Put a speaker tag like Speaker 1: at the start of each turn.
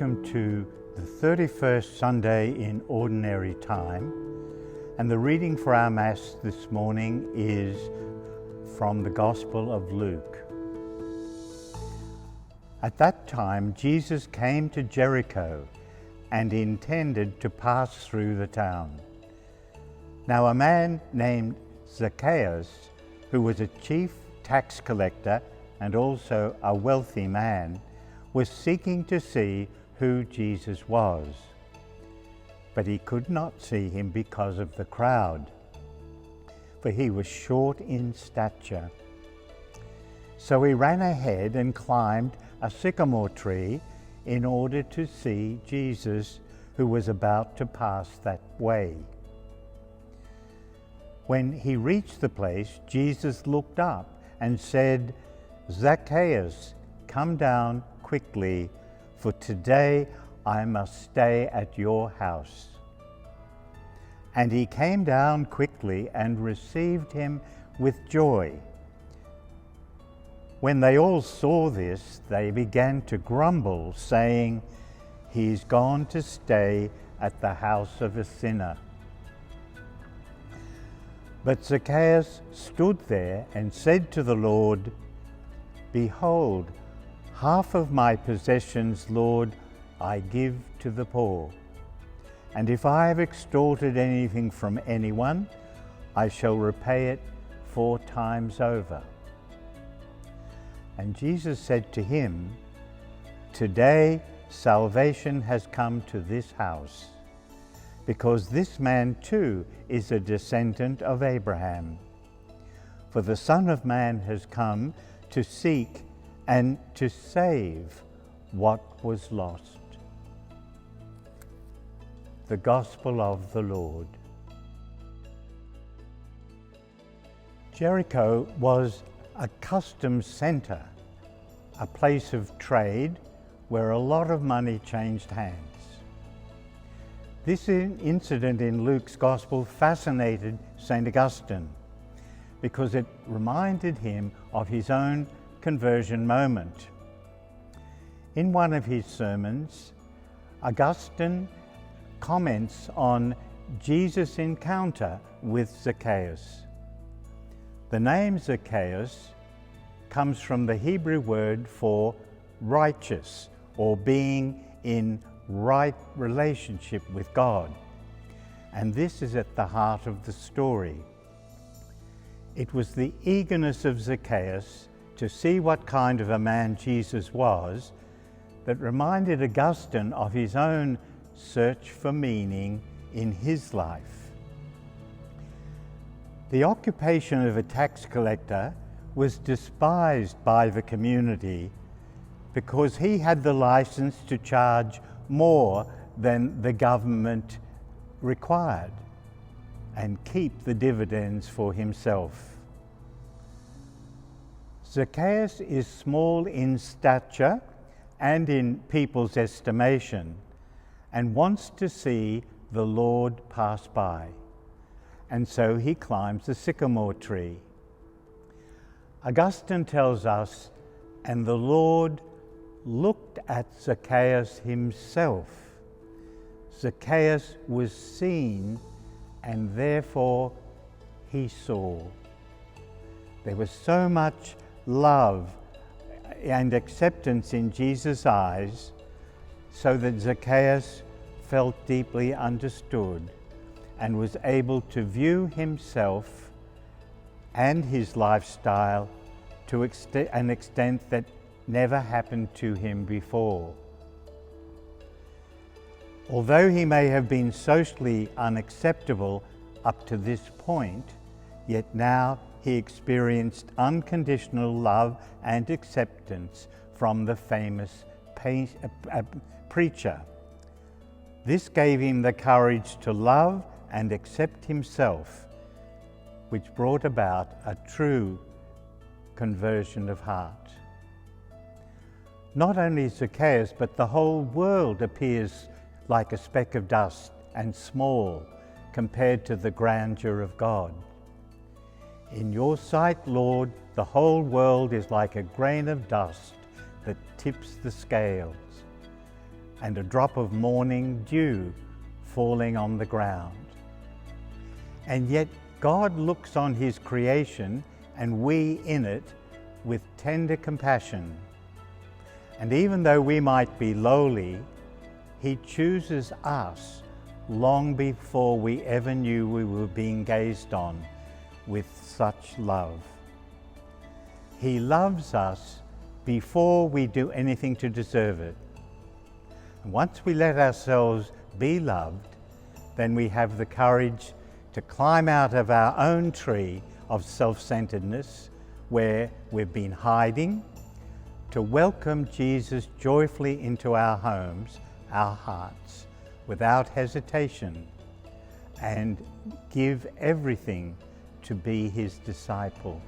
Speaker 1: Welcome to the 31st Sunday in Ordinary Time, and the reading for our Mass this morning is from the Gospel of Luke. At that time, Jesus came to Jericho and intended to pass through the town. Now a man named Zacchaeus, who was a chief tax collector and also a wealthy man, was seeking to see who Jesus was. But he could not see him because of the crowd, for he was short in stature. So he ran ahead and climbed a sycamore tree in order to see Jesus, who was about to pass that way. When he reached the place, Jesus looked up and said, "Zacchaeus, come down quickly, for today I must stay at your house." And he came down quickly and received him with joy. When they all saw this, they began to grumble, saying, "He's gone to stay at the house of a sinner." But Zacchaeus stood there and said to the Lord, "Behold, half of my possessions, Lord, I give to the poor. And if I have extorted anything from anyone, I shall repay it 4 times over." And Jesus said to him, "Today salvation has come to this house, because this man too is a descendant of Abraham. For the Son of Man has come to seek and to save what was lost." The Gospel of the Lord. Jericho was a customs centre, a place of trade where a lot of money changed hands. This incident in Luke's Gospel fascinated St. Augustine because it reminded him of his own conversion moment. In one of his sermons, Augustine comments on Jesus' encounter with Zacchaeus. The name Zacchaeus comes from the Hebrew word for righteous, or being in right relationship with God. And this is at the heart of the story. It was the eagerness of Zacchaeus to see what kind of a man Jesus was that reminded Augustine of his own search for meaning in his life. The occupation of a tax collector was despised by the community because he had the license to charge more than the government required and keep the dividends for himself. Zacchaeus is small in stature and in people's estimation, and wants to see the Lord pass by, and so he climbs the sycamore tree. Augustine tells us, "And the Lord looked at Zacchaeus himself." Zacchaeus was seen, and therefore he saw. There was so much love and acceptance in Jesus' eyes, so that Zacchaeus felt deeply understood and was able to view himself and his lifestyle to an extent that never happened to him before. Although he may have been socially unacceptable up to this point, yet now he experienced unconditional love and acceptance from the famous preacher. This gave him the courage to love and accept himself, which brought about a true conversion of heart. Not only Zacchaeus, but the whole world appears like a speck of dust and small compared to the grandeur of God. In your sight, Lord, the whole world is like a grain of dust that tips the scales. and a drop of morning dew falling on the ground. And yet God looks on his creation, and we in it, with tender compassion. And even though we might be lowly, he chooses us long before we ever knew we were being gazed on with such love. He loves us before we do anything to deserve it. And once we let ourselves be loved, then we have the courage to climb out of our own tree of self-centeredness, where we've been hiding, to welcome Jesus joyfully into our homes, our hearts, without hesitation, and give everything to be his disciple.